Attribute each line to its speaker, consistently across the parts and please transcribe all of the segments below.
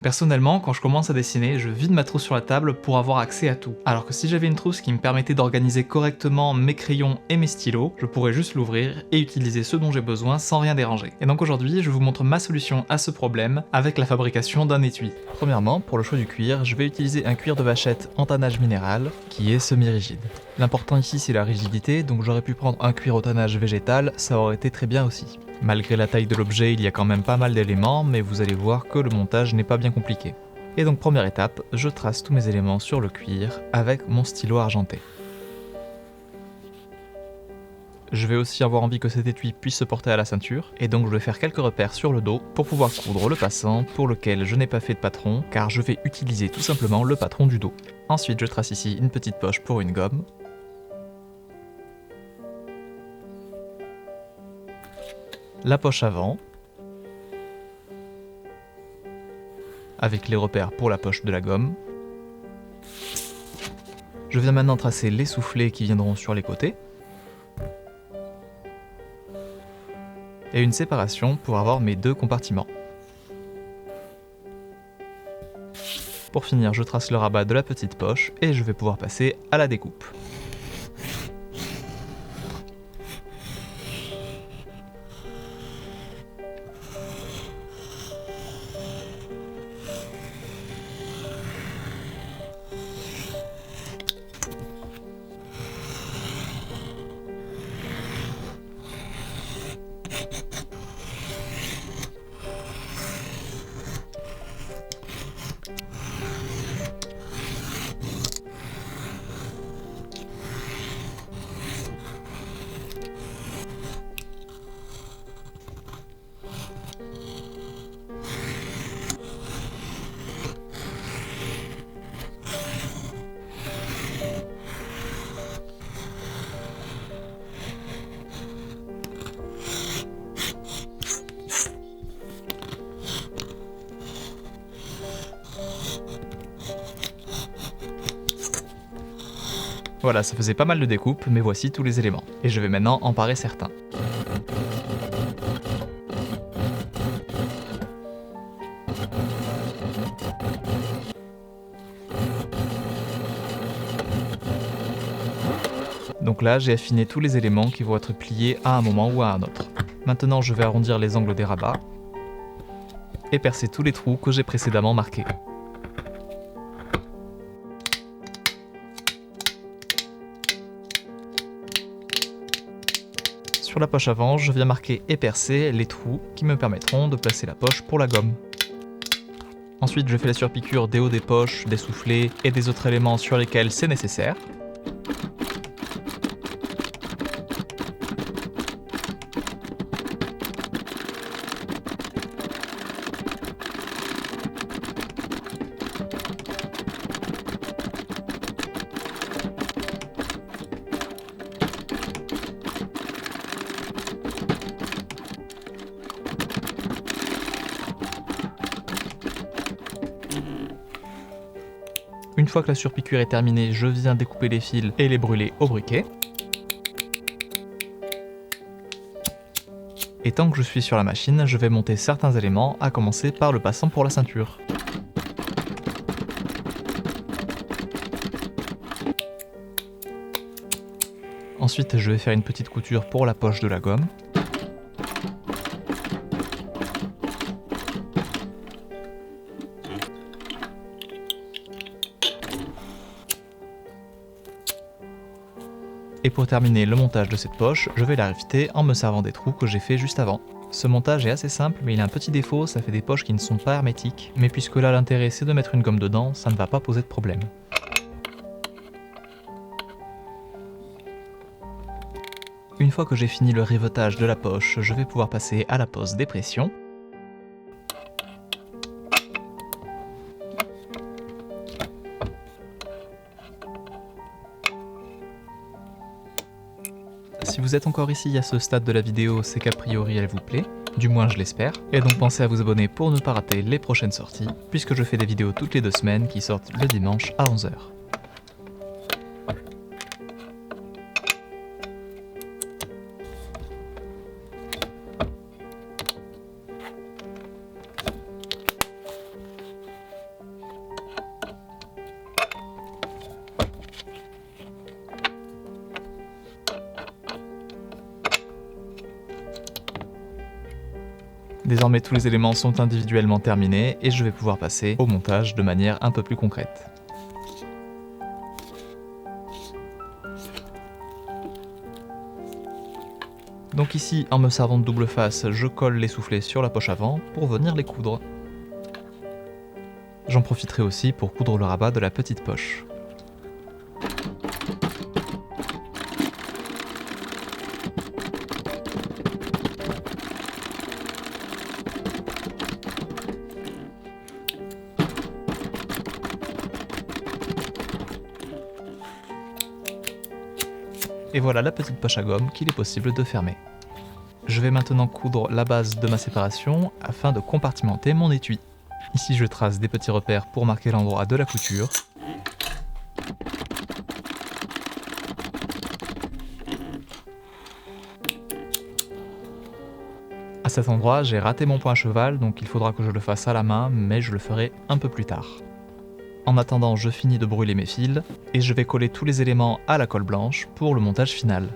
Speaker 1: Personnellement, quand je commence à dessiner, je vide ma trousse sur la table pour avoir accès à tout. Alors que si j'avais une trousse qui me permettait d'organiser correctement mes crayons et mes stylos, je pourrais juste l'ouvrir et utiliser ce dont j'ai besoin sans rien déranger. Et donc aujourd'hui, je vous montre ma solution à ce problème avec la fabrication d'un étui. Premièrement, pour le choix du cuir, je vais utiliser un cuir de vachette en tannage minéral qui est semi-rigide. L'important ici c'est la rigidité, donc j'aurais pu prendre un cuir au tannage végétal, ça aurait été très bien aussi. Malgré la taille de l'objet, il y a quand même pas mal d'éléments, mais vous allez voir que le montage n'est pas bien compliqué. Et donc première étape, je trace tous mes éléments sur le cuir avec mon stylo argenté. Je vais aussi avoir envie que cet étui puisse se porter à la ceinture, et donc je vais faire quelques repères sur le dos pour pouvoir coudre le passant, pour lequel je n'ai pas fait de patron, car je vais utiliser tout simplement le patron du dos. Ensuite je trace ici une petite poche pour une gomme, la poche avant, avec les repères pour la poche de la gomme. Je viens maintenant tracer les soufflets qui viendront sur les côtés, et une séparation pour avoir mes deux compartiments. Pour finir, je trace le rabat de la petite poche, et je vais pouvoir passer à la découpe. Voilà, ça faisait pas mal de découpes, mais voici tous les éléments. Et je vais maintenant emparer certains. Donc là, j'ai affiné tous les éléments qui vont être pliés à un moment ou à un autre. Maintenant, je vais arrondir les angles des rabats et percer tous les trous que j'ai précédemment marqués. Sur la poche avant, je viens marquer et percer les trous qui me permettront de placer la poche pour la gomme. Ensuite, je fais la surpiqûre des hauts des poches, des soufflets et des autres éléments sur lesquels c'est nécessaire. Une fois que la surpiqûre est terminée, je viens découper les fils et les brûler au briquet. Et tant que je suis sur la machine, je vais monter certains éléments, à commencer par le passant pour la ceinture. Ensuite, je vais faire une petite couture pour la poche de la gomme. Et pour terminer le montage de cette poche, je vais la rifter en me servant des trous que j'ai fait juste avant. Ce montage est assez simple, mais il a un petit défaut, ça fait des poches qui ne sont pas hermétiques, mais puisque là l'intérêt c'est de mettre une gomme dedans, ça ne va pas poser de problème. Une fois que j'ai fini le rivetage de la poche, je vais pouvoir passer à la pose des pressions. Si vous êtes encore ici à ce stade de la vidéo, c'est qu'a priori elle vous plaît, du moins je l'espère, et donc pensez à vous abonner pour ne pas rater les prochaines sorties, puisque je fais des vidéos toutes les 2 semaines qui sortent le dimanche à 11 h. Désormais tous les éléments sont individuellement terminés et je vais pouvoir passer au montage de manière un peu plus concrète. Donc ici, en me servant de double face, je colle les soufflets sur la poche avant pour venir les coudre. J'en profiterai aussi pour coudre le rabat de la petite poche. Et voilà la petite poche à gomme qu'il est possible de fermer. Je vais maintenant coudre la base de ma séparation afin de compartimenter mon étui. Ici je trace des petits repères pour marquer l'endroit de la couture. À cet endroit, j'ai raté mon point à cheval, donc il faudra que je le fasse à la main, mais je le ferai un peu plus tard. En attendant, je finis de brûler mes fils, et je vais coller tous les éléments à la colle blanche pour le montage final.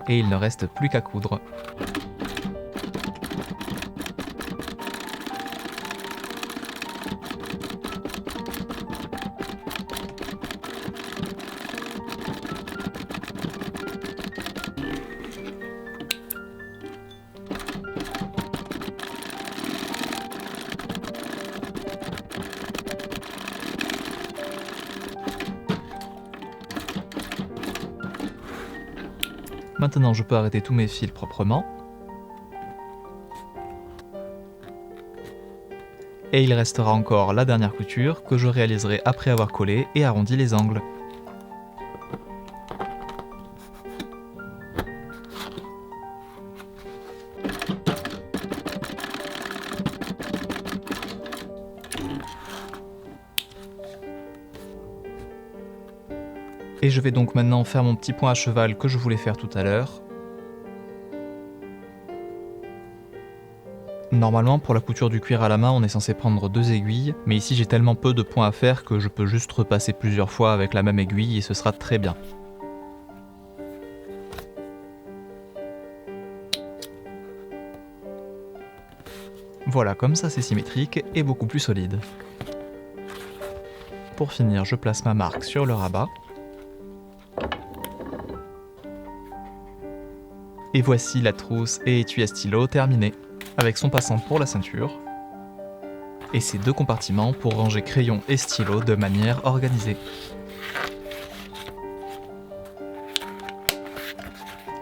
Speaker 1: Et il ne reste plus qu'à coudre. Maintenant je peux arrêter tous mes fils proprement. Et il restera encore la dernière couture que je réaliserai après avoir collé et arrondi les angles. Et je vais donc maintenant faire mon petit point à cheval que je voulais faire tout à l'heure. Normalement, pour la couture du cuir à la main, on est censé prendre 2 aiguilles, mais ici j'ai tellement peu de points à faire que je peux juste repasser plusieurs fois avec la même aiguille et ce sera très bien. Voilà, comme ça c'est symétrique et beaucoup plus solide. Pour finir, je place ma marque sur le rabat. Et voici la trousse et étui à stylo terminée, avec son passant pour la ceinture, et ses 2 compartiments pour ranger crayons et stylos de manière organisée.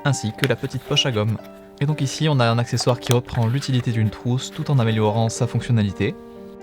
Speaker 1: Ainsi que la petite poche à gomme. Et donc ici on a un accessoire qui reprend l'utilité d'une trousse tout en améliorant sa fonctionnalité.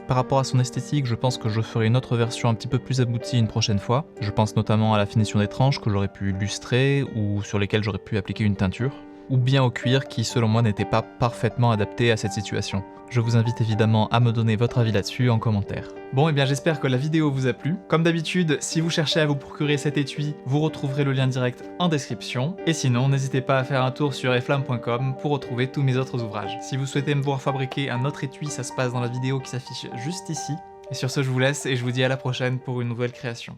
Speaker 1: Par rapport à son esthétique, je pense que je ferai une autre version un petit peu plus aboutie une prochaine fois. Je pense notamment à la finition des tranches que j'aurais pu lustrer ou sur lesquelles j'aurais pu appliquer une teinture, ou bien au cuir qui selon moi n'était pas parfaitement adapté à cette situation. Je vous invite évidemment à me donner votre avis là-dessus en commentaire. Bon et bien j'espère que la vidéo vous a plu. Comme d'habitude, si vous cherchez à vous procurer cet étui, vous retrouverez le lien direct en description. Et sinon, n'hésitez pas à faire un tour sur eflamme.com pour retrouver tous mes autres ouvrages. Si vous souhaitez me voir fabriquer un autre étui, ça se passe dans la vidéo qui s'affiche juste ici. Et sur ce, je vous laisse et je vous dis à la prochaine pour une nouvelle création.